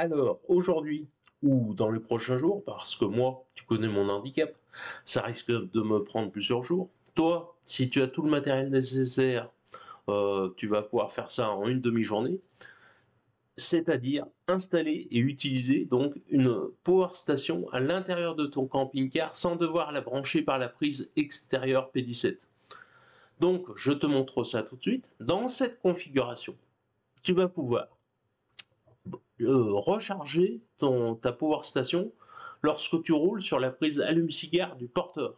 Alors, aujourd'hui ou dans les prochains jours, parce que moi, tu connais mon handicap, ça risque de me prendre plusieurs jours. Toi, si tu as tout le matériel nécessaire, tu vas pouvoir faire ça en une demi-journée, c'est-à-dire installer et utiliser donc une power station à l'intérieur de ton camping-car sans devoir la brancher par la prise extérieure P17. Donc, je te montre ça tout de suite. Dans cette configuration, tu vas pouvoir recharger ta power station lorsque tu roules sur la prise allume-cigare du porteur.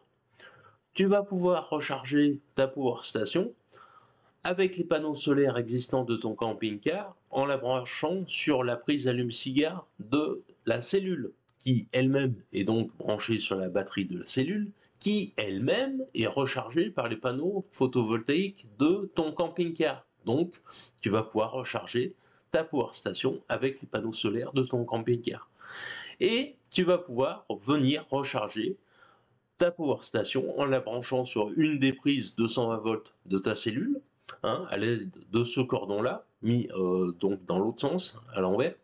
Tu vas pouvoir recharger ta power station avec les panneaux solaires existants de ton camping-car en la branchant sur la prise allume-cigare de la cellule, qui elle-même est donc branchée sur la batterie de la cellule, qui elle-même est rechargée par les panneaux photovoltaïques de ton camping-car. Donc, tu vas pouvoir recharger ta power station avec les panneaux solaires de ton camping-car. Et tu vas pouvoir venir recharger ta power station en la branchant sur une des prises 220 volts de ta cellule, à l'aide de ce cordon-là, mis donc dans l'autre sens, à l'envers.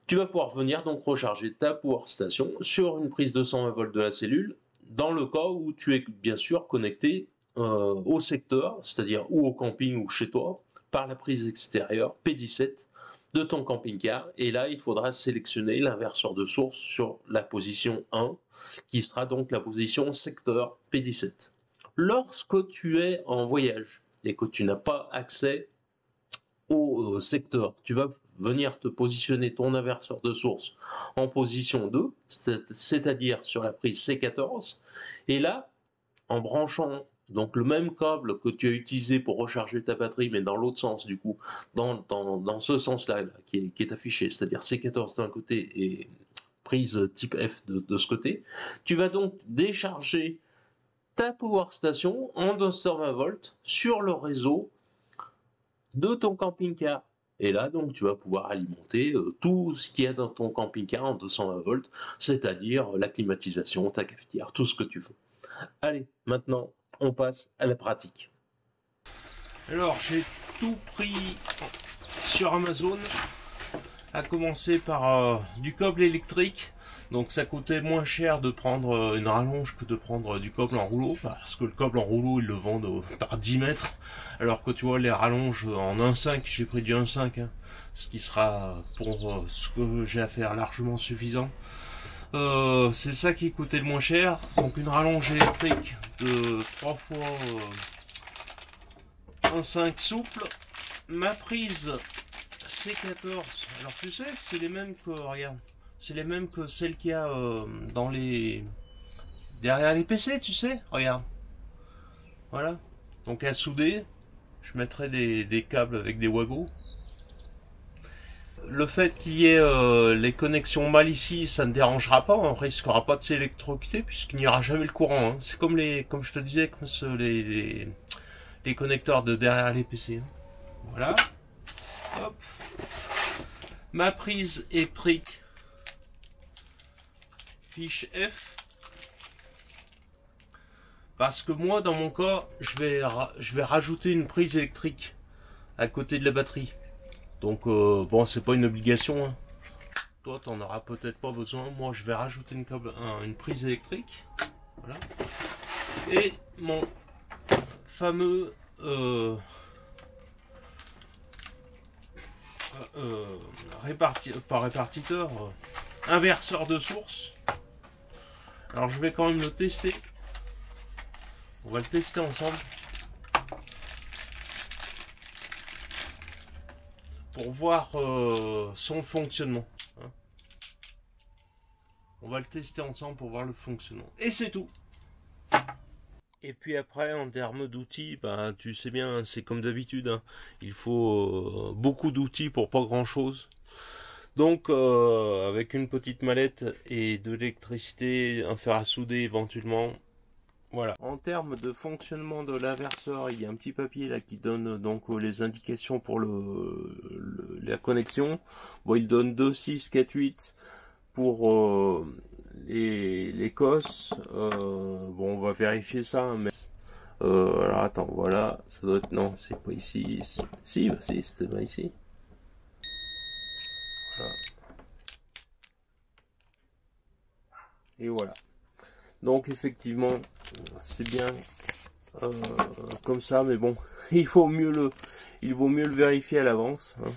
Tu vas pouvoir venir donc recharger ta power station sur une prise 220 volts de la cellule, dans le cas où tu es bien sûr connecté au secteur, c'est-à-dire ou au camping ou chez toi, par la prise extérieure P17 de ton camping-car. Et là, il faudra sélectionner l'inverseur de source sur la position 1, qui sera donc la position secteur P17. Lorsque tu es en voyage et que tu n'as pas accès au secteur, tu vas venir te positionner ton inverseur de source en position 2, c'est-à-dire sur la prise C14, et là, en branchant donc le même câble que tu as utilisé pour recharger ta batterie, mais dans l'autre sens du coup, dans ce sens-là qui est affiché, c'est-à-dire C14 d'un côté et prise type F de ce côté, tu vas donc décharger ta power station en 220 volts sur le réseau de ton camping-car. Et là, donc, tu vas pouvoir alimenter tout ce qu'il y a dans ton camping-car en 220 volts, c'est-à-dire la climatisation, ta cafetière, tout ce que tu veux. Allez, maintenant, on passe à la pratique. Alors, j'ai tout pris sur Amazon, à commencer par du câble électrique. Donc ça coûtait moins cher de prendre une rallonge que de prendre du câble en rouleau, parce que le câble en rouleau, ils le vendent par 10 mètres, alors que tu vois, les rallonges en 1,5, j'ai pris du 1,5, ce qui sera pour ce que j'ai à faire largement suffisant. C'est ça qui coûtait le moins cher. Donc une rallonge électrique de 3 fois 1,5 souple. Ma prise C14, alors tu sais, c'est les mêmes que, regarde, c'est les mêmes que celles qu'il y a dans les... derrière les PC, tu sais, regarde. Voilà. Donc à souder, je mettrai des câbles avec des wagos. Le fait qu'il y ait les connexions mal ici, ça ne dérangera pas, on risquera pas de s'électrocuter puisqu'il n'y aura jamais le courant. C'est comme comme je te disais, comme les connecteurs de derrière les PC. Voilà. Hop. Ma prise électrique fiche F. Parce que moi, dans mon cas, je vais rajouter une prise électrique à côté de la batterie. Donc, bon, c'est pas une obligation. Toi, t'en auras peut-être pas besoin. Moi, je vais rajouter une prise électrique. Voilà. Et mon fameux pas répartiteur, inverseur de source. Alors, je vais quand même le tester. On va le tester ensemble. Pour voir son fonctionnement. On va le tester ensemble pour voir le fonctionnement. Et c'est tout. Et puis après, en termes d'outils, ben, tu sais bien, c'est comme d'habitude. Il faut beaucoup d'outils pour pas grand-chose. Donc, avec une petite mallette et de l'électricité, un fer à souder éventuellement. Voilà. En termes de fonctionnement de l'inverseur, il y a un petit papier là qui donne donc les indications pour la connexion. Bon, il donne 2, 6, 4, 8 pour les COS. Bon, on va vérifier ça, mais alors attends, voilà, ça doit être, non, c'est pas ici. Si, bah si, c'était bien ici. Voilà. Et voilà. Donc effectivement, c'est bien comme ça, mais bon, il vaut mieux le vérifier à l'avance. Hein.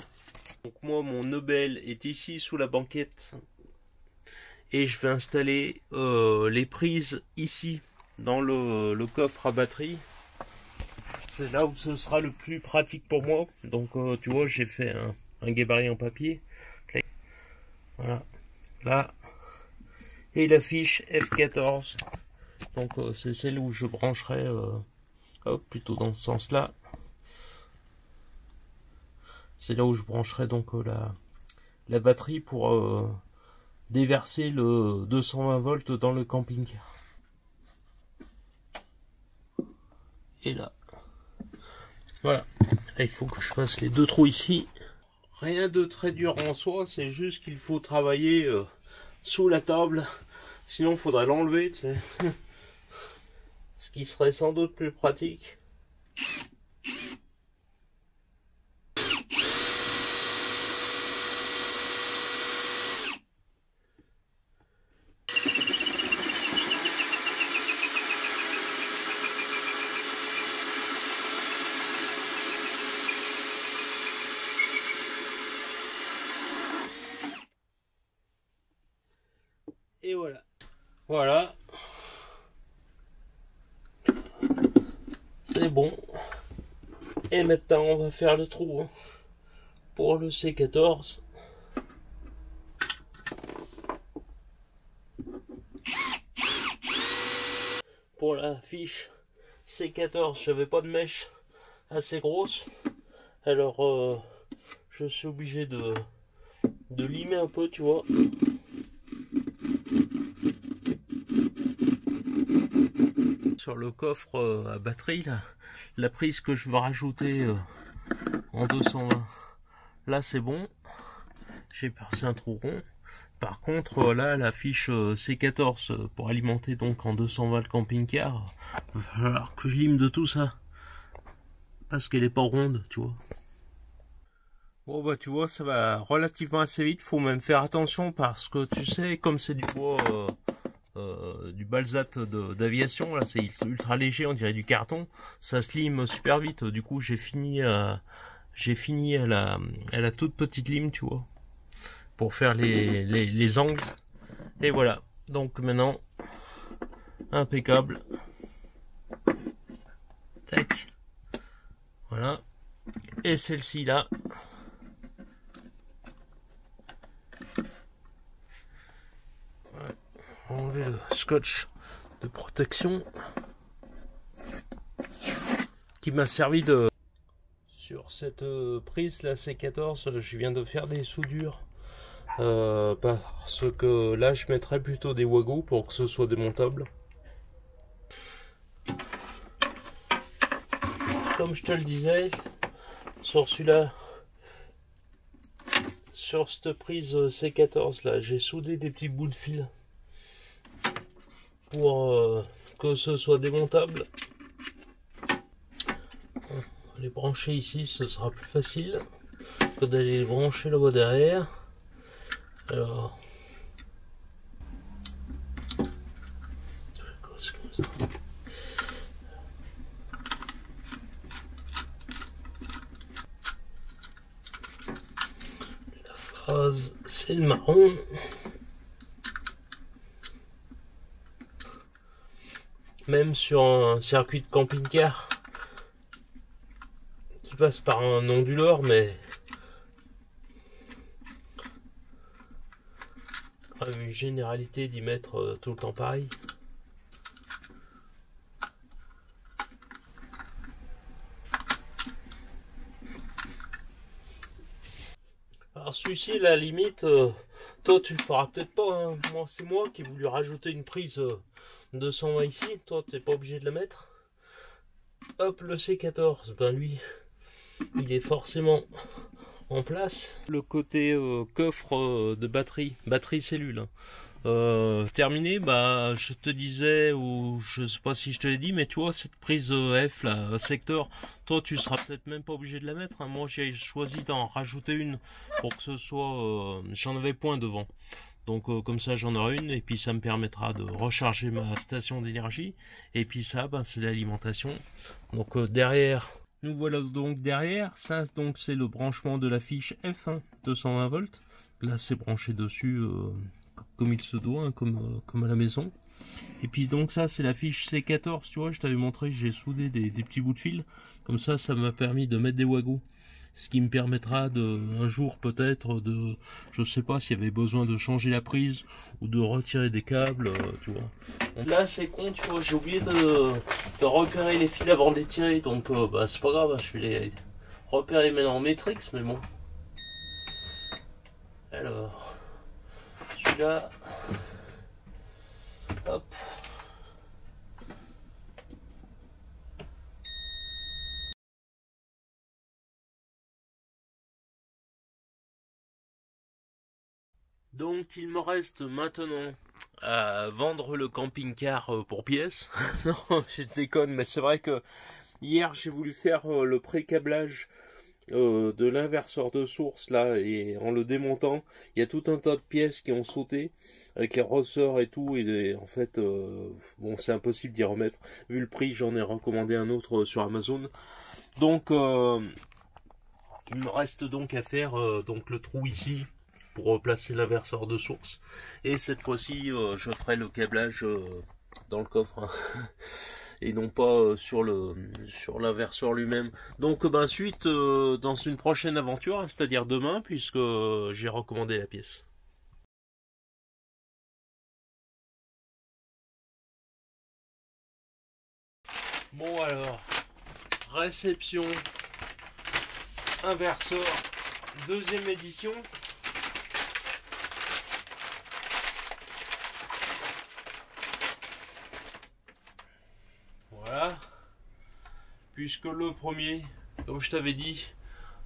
Donc moi, mon EBL est ici sous la banquette. Et je vais installer les prises ici, dans le coffre à batterie. C'est là où ce sera le plus pratique pour moi. Donc tu vois, j'ai fait un gabarit en papier. Voilà, là. Et il affiche F14. Donc c'est celle où je brancherai, plutôt dans ce sens-là. C'est là où je brancherai donc la batterie pour déverser le 220 volts dans le camping-car. Et là. Voilà. Là, il faut que je fasse les deux trous ici. Rien de très dur en soi, c'est juste qu'il faut travailler sous la table. Sinon, il faudrait l'enlever, tu sais. Ce qui serait sans doute plus pratique. Et voilà. Voilà. C'est bon. Et maintenant, on va faire le trou pour le C14. Pour la fiche C14, j'avais pas de mèche assez grosse. Alors, je suis obligé de limer un peu, tu vois. Sur le coffre à batterie, là, la prise que je veux rajouter en 220, là c'est bon, j'ai percé un trou rond. Par contre là la fiche C14 pour alimenter donc en 220 le camping-car, il va falloir que je lime de tout ça parce qu'elle est pas ronde, tu vois. Bon bah tu vois, ça va relativement assez vite, faut même faire attention parce que tu sais, comme c'est du bois du balsate d'aviation, là c'est ultra léger, on dirait du carton, ça se lime super vite. Du coup j'ai fini à la toute petite lime, tu vois, pour faire les angles. Et voilà, donc maintenant impeccable. Tac, voilà. Et celle-ci là, enlever le scotch de protection qui m'a servi de... Sur cette prise la C14, je viens de faire des soudures parce que là je mettrai plutôt des wagons pour que ce soit démontable. Comme je te le disais, sur celui-là, sur cette prise C14 là, j'ai soudé des petits bouts de fil pour que ce soit démontable. Les brancher ici, ce sera plus facile que d'aller les brancher là-bas derrière. Alors, c'est comme ça. La phase, c'est le marron. Même sur un circuit de camping-car qui passe par un onduleur, mais une généralité d'y mettre tout le temps pareil. Alors celui-ci, la limite, toi tu le feras peut-être pas, hein. Moi c'est moi qui ai voulu rajouter une prise 220 ici, toi t'es pas obligé de la mettre. Hop, le C14, ben lui, il est forcément en place. Le côté coffre de batterie cellule, terminé. Bah je te disais, ou je sais pas si je te l'ai dit, mais tu vois cette prise F là, secteur, toi tu seras peut-être même pas obligé de la mettre, hein. Moi j'ai choisi d'en rajouter une pour que ce soit, j'en avais point devant, Donc comme ça j'en aurai une et puis ça me permettra de recharger ma station d'énergie. Et puis ça, ben, c'est l'alimentation. Donc derrière, nous voilà donc derrière. Ça donc c'est le branchement de la fiche F1 220 volts. Là c'est branché dessus comme il se doit, hein, comme à la maison. Et puis donc ça c'est la fiche C14, tu vois, je t'avais montré, j'ai soudé des petits bouts de fil. Comme ça m'a permis de mettre des wagons. Ce qui me permettra de, un jour peut-être, de, je sais pas s'il y avait besoin de changer la prise ou de retirer des câbles, tu vois. Donc là c'est con, tu vois, j'ai oublié de repérer les fils avant de les tirer, donc bah c'est pas grave, je vais les repérer maintenant en Matrix, mais bon. Alors, celui-là, hop. Donc il me reste maintenant à vendre le camping-car pour pièces. Non, je déconne, mais c'est vrai que hier j'ai voulu faire le pré-câblage de l'inverseur de source là, et en le démontant, il y a tout un tas de pièces qui ont sauté avec les ressorts et tout, et en fait bon, c'est impossible d'y remettre. Vu le prix, j'en ai recommandé un autre sur Amazon. Donc il me reste donc à faire donc le trou ici pour replacer l'inverseur de source, et cette fois-ci je ferai le câblage dans le coffre, hein, et non pas sur l'inverseur lui-même. Donc ben suite dans une prochaine aventure, c'est-à-dire demain, puisque j'ai recommandé la pièce. Bon alors, réception inverseur deuxième édition. Voilà, puisque le premier, comme je t'avais dit,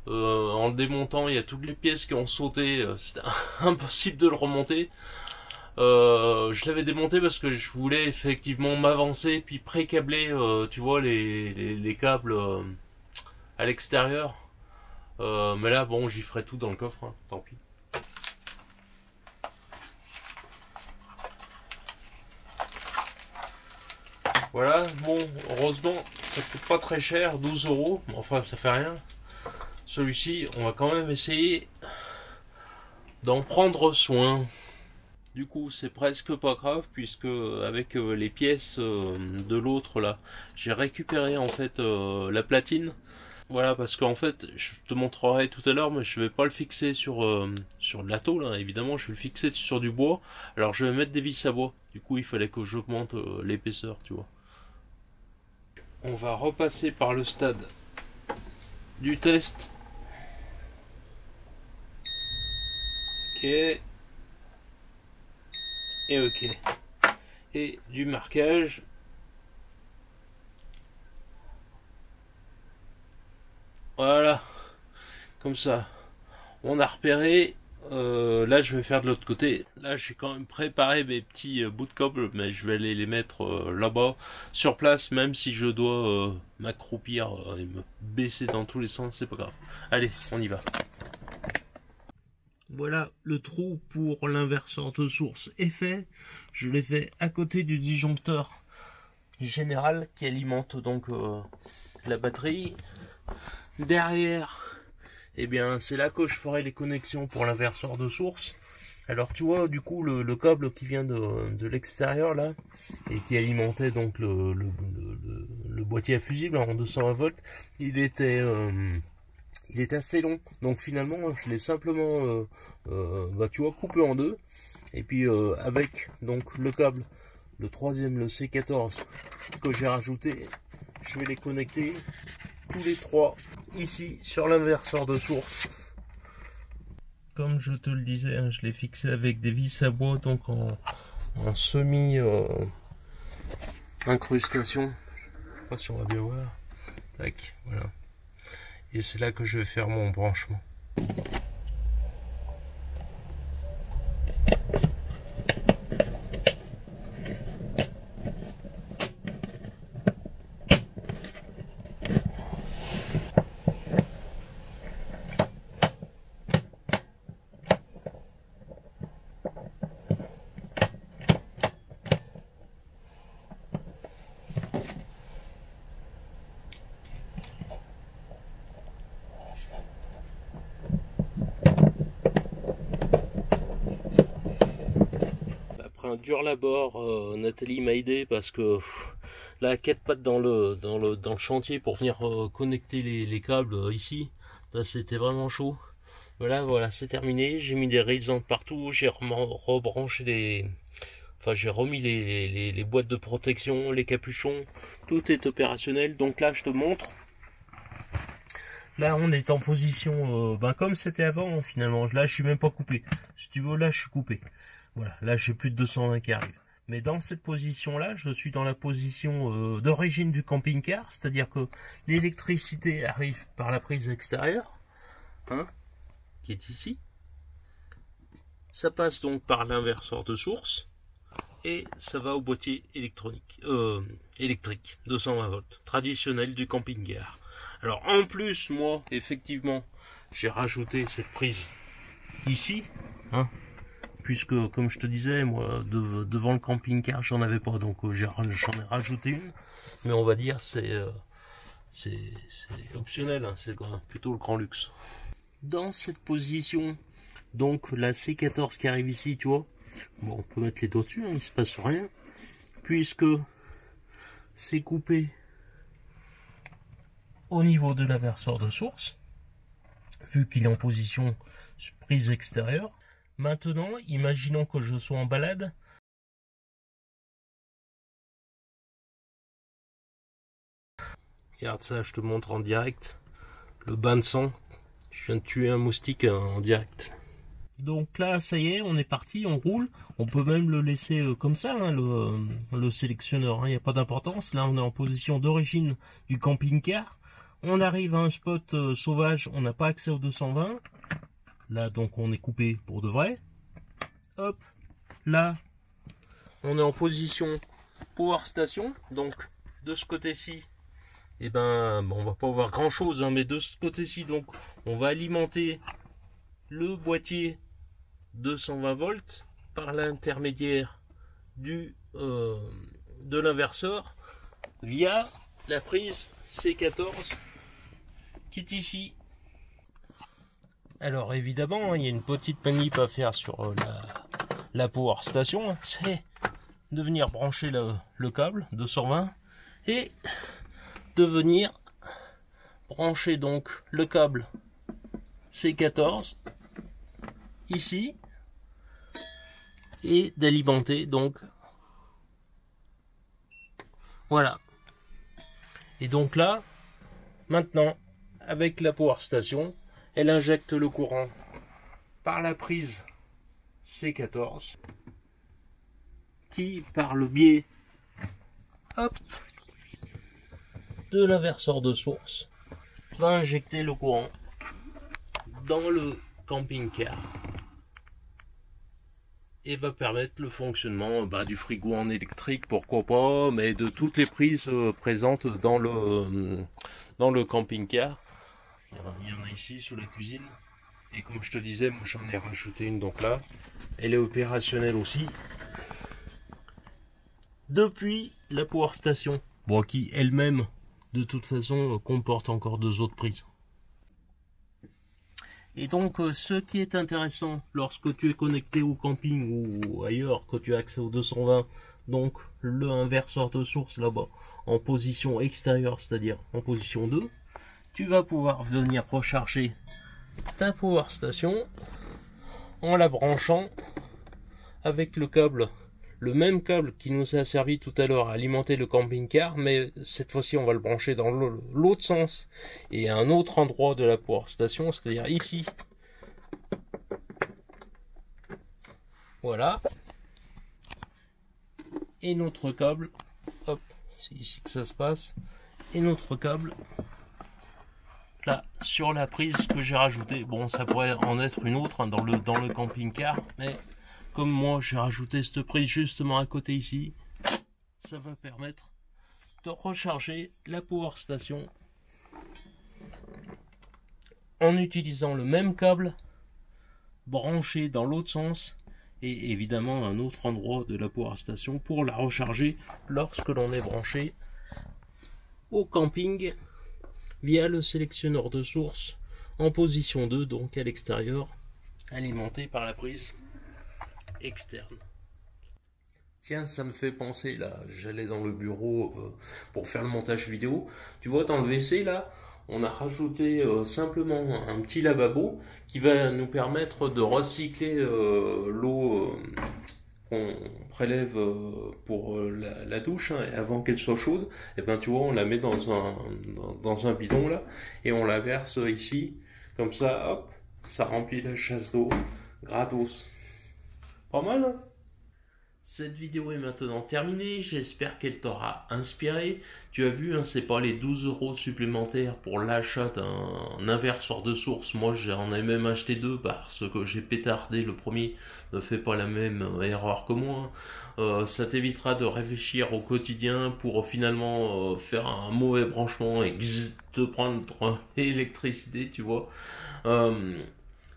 en le démontant, il y a toutes les pièces qui ont sauté, c'était impossible de le remonter. Je l'avais démonté parce que je voulais effectivement m'avancer, puis pré-câbler, tu vois, les câbles à l'extérieur. Mais là, bon, j'y ferai tout dans le coffre, hein, tant pis. Voilà, bon, heureusement, ça coûte pas très cher, 12 €, enfin ça fait rien. Celui-ci, on va quand même essayer d'en prendre soin. Du coup, c'est presque pas grave, puisque avec les pièces de l'autre là, j'ai récupéré en fait la platine. Voilà, parce qu'en fait, je te montrerai tout à l'heure, mais je vais pas le fixer sur de la tôle, hein, évidemment, je vais le fixer sur du bois. Alors je vais mettre des vis à bois. Du coup, il fallait que j'augmente l'épaisseur, tu vois. On va repasser par le stade du test. Ok. Et ok. Et du marquage. Voilà. Comme ça. On a repéré. Là, je vais faire de l'autre côté. Là, j'ai quand même préparé mes petits bouts de câble, mais je vais aller les mettre là-bas, sur place, même si je dois m'accroupir et me baisser dans tous les sens, c'est pas grave. Allez, on y va. Voilà, le trou pour l'inverseur de source est fait. Je l'ai fait à côté du disjoncteur général qui alimente donc la batterie. Derrière, eh bien, c'est là que je ferai les connexions pour l'inverseur de source. Alors tu vois, du coup, le câble qui vient de l'extérieur là, et qui alimentait donc le boîtier à fusible en 220 volts, il était assez long. Donc finalement, je l'ai simplement, bah, tu vois, coupé en deux. Et puis avec donc le câble, le troisième, le C14 que j'ai rajouté, je vais les connecter tous les trois ici sur l'inverseur de source. Comme je te le disais, hein, je l'ai fixé avec des vis à bois, donc en semi incrustation. Je sais pas si on va bien voir. Tac, voilà. Et c'est là que je vais faire mon branchement. être un dur labeur. Nathalie m'a aidé parce que là, à 4 pattes dans le chantier pour venir connecter les câbles ici, c'était vraiment chaud. Voilà, c'est terminé. J'ai mis des rails partout. J'ai rebranché j'ai remis les boîtes de protection, les capuchons. Tout est opérationnel. Donc là, je te montre. Là, on est en position, comme c'était avant, finalement. Là, je suis même pas coupé. Si tu veux, là, je suis coupé. Voilà, là, j'ai plus de 220 qui arrivent. Mais dans cette position-là, je suis dans la position d'origine du camping-car, c'est-à-dire que l'électricité arrive par la prise extérieure, qui est ici. Ça passe donc par l'inverseur de source et ça va au boîtier électrique 220 volts, traditionnel du camping-car. Alors en plus, moi, effectivement, j'ai rajouté cette prise ici, puisque comme je te disais, moi, devant le camping-car, j'en avais pas, donc j'en ai rajouté une. Mais on va dire c'est optionnel, c'est plutôt le grand luxe. Dans cette position, donc la C14 qui arrive ici, tu vois, bon, on peut mettre les doigts dessus, il se passe rien, puisque c'est coupé au niveau de l'inverseur de source, vu qu'il est en position prise extérieure. Maintenant, imaginons que je sois en balade. Regarde ça, je te montre en direct. Le bain de sang. Je viens de tuer un moustique en direct. Donc là, ça y est, on est parti, on roule. On peut même le laisser comme ça, le sélectionneur. Il n'y a pas d'importance. Là, on est en position d'origine du camping-car. On arrive à un spot sauvage, on n'a pas accès au 220. Là, donc, on est coupé pour de vrai. Hop, là, on est en position power station. Donc, de ce côté-ci, on va pas voir grand-chose, mais de ce côté-ci, donc, on va alimenter le boîtier 220 volts par l'intermédiaire de l'inverseur via la prise C14 qui est ici. Alors évidemment, il y a une petite manip à faire sur la power station, c'est de venir brancher le câble 220 et de venir brancher donc le câble C14 ici et d'alimenter donc voilà. Et donc là, maintenant, avec la power station, elle injecte le courant par la prise C14 qui, par le biais de l'inverseur de source, va injecter le courant dans le camping-car et va permettre le fonctionnement du frigo en électrique, pourquoi pas, mais de toutes les prises présentes dans le camping-car. Il y en a ici sous la cuisine, et comme je te disais, moi j'en ai rajouté une, donc là elle est opérationnelle aussi depuis la power station, qui elle-même de toute façon comporte encore 2 autres prises. Et donc ce qui est intéressant lorsque tu es connecté au camping ou ailleurs, que tu as accès au 220, donc le inverseur de source là-bas en position extérieure, c'est-à-dire en position 2, tu vas pouvoir venir recharger ta power station en la branchant avec le câble, le même câble qui nous a servi tout à l'heure à alimenter le camping-car, mais cette fois-ci on va le brancher dans l'autre sens et à un autre endroit de la power station, c'est-à-dire ici. Voilà. Et notre câble, hop, c'est ici que ça se passe, et notre câble là sur la prise que j'ai rajoutée. Bon, ça pourrait en être une autre dans le camping-car, mais comme moi j'ai rajouté cette prise justement à côté ici, ça va permettre de recharger la power station en utilisant le même câble branché dans l'autre sens et évidemment un autre endroit de la power station pour la recharger lorsque l'on est branché au camping via le sélectionneur de source en position 2, donc à l'extérieur, alimenté par la prise externe. Tiens, ça me fait penser là, j'allais dans le bureau pour faire le montage vidéo. Tu vois, dans le WC là, on a rajouté simplement un petit lavabo qui va nous permettre de recycler l'eau qu'on prélève pour la douche, hein, et avant qu'elle soit chaude. Et ben tu vois, on la met dans un bidon là et on la verse ici. Comme ça, hop, ça remplit la chasse d'eau gratos. Pas mal, hein? Cette vidéo est maintenant terminée, j'espère qu'elle t'aura inspiré. Tu as vu, hein, c'est pas les 12 euros supplémentaires pour l'achat d'un inverseur de source. Moi j'en ai même acheté deux parce que j'ai pétardé le premier. Ne fais pas la même erreur que moi. Ça t'évitera de réfléchir au quotidien pour finalement faire un mauvais branchement et te prendre l'électricité, tu vois. Euh,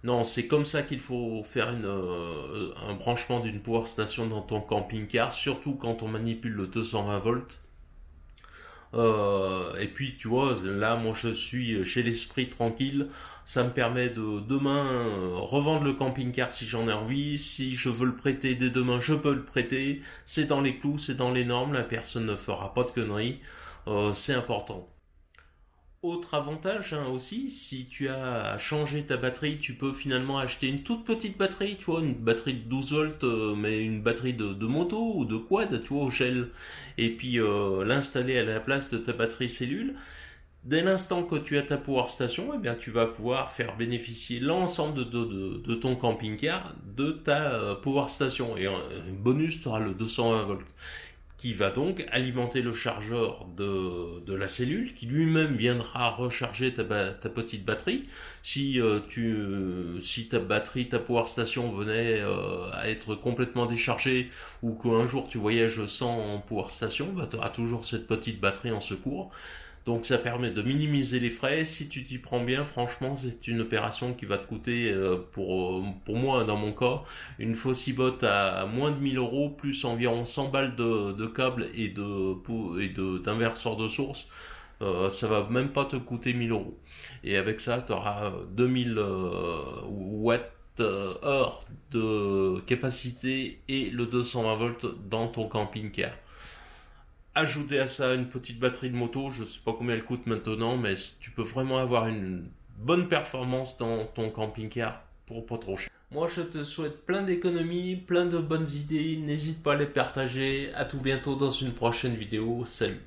non, c'est comme ça qu'il faut faire un branchement d'une power station dans ton camping-car, surtout quand on manipule le 220 volts. Et puis, tu vois, là, moi, je suis chez l'esprit tranquille. Ça me permet de demain revendre le camping-car si j'en ai envie. Si je veux le prêter dès demain, je peux le prêter. C'est dans les clous, c'est dans les normes. La personne ne fera pas de conneries. C'est important. Autre avantage, hein, aussi, si tu as changé ta batterie, tu peux finalement acheter une toute petite batterie, tu vois, une batterie de 12 volts, mais une batterie de moto ou de quad, tu vois, au gel, et puis l'installer à la place de ta batterie cellule. Dès l'instant que tu as ta power station, eh bien, tu vas pouvoir faire bénéficier l'ensemble de ton camping-car de ta power station. Et bonus, tu auras le 220 volts qui va donc alimenter le chargeur de la cellule, qui lui-même viendra recharger ta petite batterie. Si ta batterie, ta power station venait à être complètement déchargée, ou qu'un jour tu voyages sans power station, bah, tu auras toujours cette petite batterie en secours. Donc ça permet de minimiser les frais. Si tu t'y prends bien, franchement, c'est une opération qui va te coûter, pour moi, dans mon cas, une Fossibot à moins de 1000 euros, plus environ 100 balles de câbles et d'inverseurs de source. Ça va même pas te coûter 1000 euros. Et avec ça, tu auras 2000 watts heure de capacité et le 220 volts dans ton camping-car. Ajouter à ça une petite batterie de moto, je sais pas combien elle coûte maintenant, mais tu peux vraiment avoir une bonne performance dans ton camping-car pour pas trop cher. Moi, je te souhaite plein d'économies, plein de bonnes idées. N'hésite pas à les partager. À tout bientôt dans une prochaine vidéo. Salut.